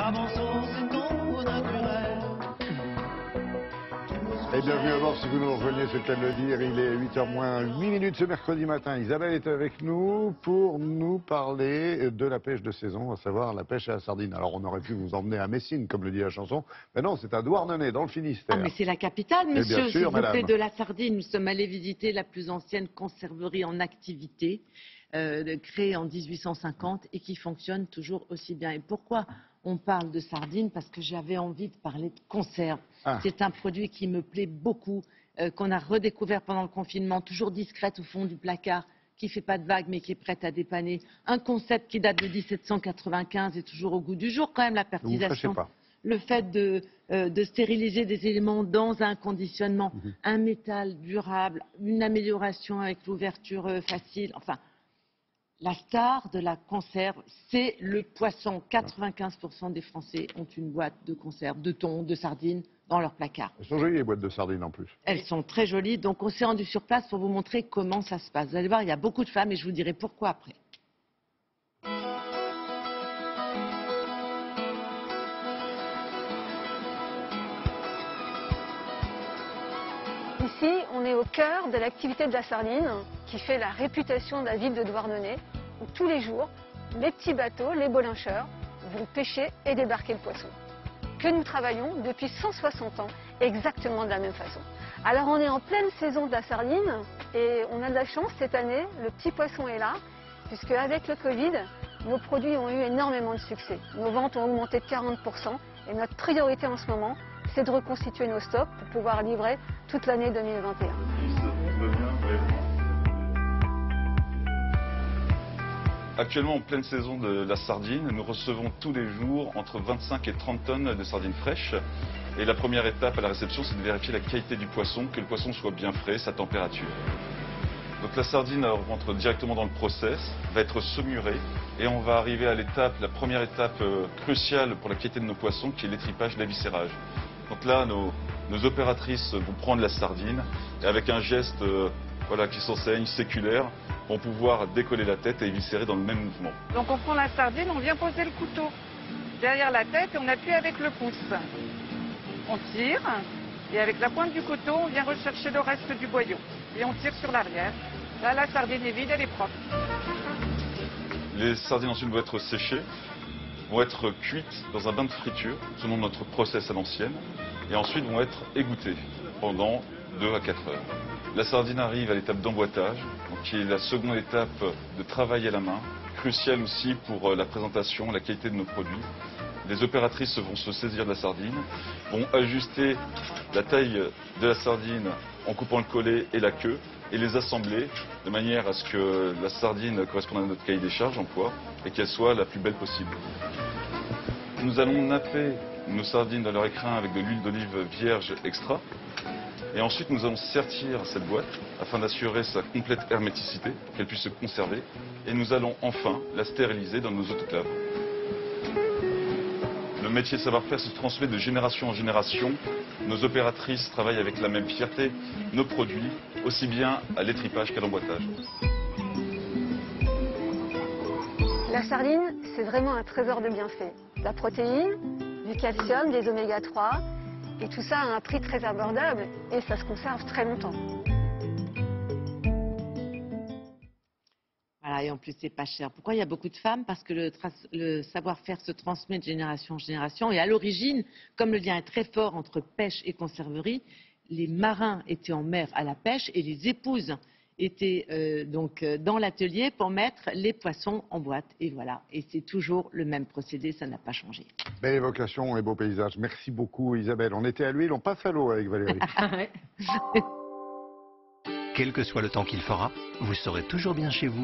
Et bienvenue à bord si vous nous rejoignez, c'est le cas de le dire, il est 8h moins 8 minutes ce mercredi matin. Isabelle est avec nous pour nous parler de la pêche de saison, à savoir la pêche à la sardine. Alors on aurait pu vous emmener à Messine, comme le dit la chanson, mais non, c'est à Douarnenez, dans le Finistère. Ah mais c'est la capitale, bien monsieur, sûr, s'il vous plaît, madame. de la sardine. Nous sommes allés visiter la plus ancienne conserverie en activité, créée en 1850 et qui fonctionne toujours aussi bien. Et pourquoi on parle de sardines? Parce que j'avais envie de parler de conserve. Ah. C'est un produit qui me plaît beaucoup, qu'on a redécouvert pendant le confinement, toujours discrète au fond du placard, qui ne fait pas de vagues mais qui est prête à dépanner. Un concept qui date de 1795 et toujours au goût du jour quand même, la pertisation. Vous ne fâchez pas. Le fait de stériliser des éléments dans un conditionnement, un métal durable, une amélioration avec l'ouverture facile, enfin, la star de la conserve, c'est le poisson. 95% des Français ont une boîte de conserve, de thon, de sardines dans leur placard. Elles sont jolies les boîtes de sardines en plus. Elles sont très jolies, donc on s'est rendu sur place pour vous montrer comment ça se passe. Vous allez voir, il y a beaucoup de femmes et je vous dirai pourquoi après. Ici, on est au cœur de l'activité de la sardine qui fait la réputation de la ville de Douarnenez, où tous les jours, les petits bateaux, les bolincheurs, vont pêcher et débarquer le poisson. Que nous travaillons depuis 160 ans, exactement de la même façon. Alors on est en pleine saison de la sardine et on a de la chance cette année, le petit poisson est là, puisque avec le Covid, nos produits ont eu énormément de succès. Nos ventes ont augmenté de 40% et notre priorité en ce moment, c'est de reconstituer nos stocks pour pouvoir livrer toute l'année 2021. Actuellement, en pleine saison de la sardine, nous recevons tous les jours entre 25 et 30 tonnes de sardines fraîches. Et la première étape à la réception, c'est de vérifier la qualité du poisson, que le poisson soit bien frais, sa température. Donc la sardine rentre directement dans le process, va être saumurée et on va arriver à la première étape cruciale pour la qualité de nos poissons, qui est l'étripage, l'éviscérage. Donc là, nos opératrices vont prendre la sardine et avec un geste qui s'enseigne, séculaire, vont pouvoir décoller la tête et éviscérer dans le même mouvement. Donc on prend la sardine, on vient poser le couteau derrière la tête et on appuie avec le pouce. On tire et avec la pointe du couteau, on vient rechercher le reste du boyau. Et on tire sur l'arrière. Là, la sardine est vide, elle est propre. Les sardines ensuite vont être séchées, vont être cuites dans un bain de friture, selon notre process à l'ancienne, et ensuite vont être égouttées pendant 2 à 4 heures. La sardine arrive à l'étape d'emboîtage, qui est la seconde étape de travail à la main, cruciale aussi pour la présentation, la qualité de nos produits. Les opératrices vont se saisir de la sardine, vont ajuster la taille de la sardine en coupant le collet et la queue, et les assembler de manière à ce que la sardine corresponde à notre cahier des charges en poids et qu'elle soit la plus belle possible. Nous allons napper nos sardines dans leur écrin avec de l'huile d'olive vierge extra. Et ensuite, nous allons sertir cette boîte afin d'assurer sa complète herméticité, qu'elle puisse se conserver. Et nous allons enfin la stériliser dans nos autoclaves. Le métier savoir-faire se transmet de génération en génération. Nos opératrices travaillent avec la même fierté nos produits, aussi bien à l'étripage qu'à l'emboîtage. La sardine, c'est vraiment un trésor de bienfaits. La protéine, du calcium, des oméga 3, et tout ça à un prix très abordable et ça se conserve très longtemps. Voilà, et en plus, c'est pas cher. Pourquoi il y a beaucoup de femmes? Parce que le savoir-faire se transmet de génération en génération. Et à l'origine, comme le lien est très fort entre pêche et conserverie, les marins étaient en mer à la pêche et les épouses étaient dans l'atelier pour mettre les poissons en boîte. Et voilà, et c'est toujours le même procédé, ça n'a pas changé. Belle évocation et beau paysage. Merci beaucoup Isabelle. On était à l'huile, on passe à l'eau avec Valérie. Quel que soit le temps qu'il fera, vous serez toujours bien chez vous.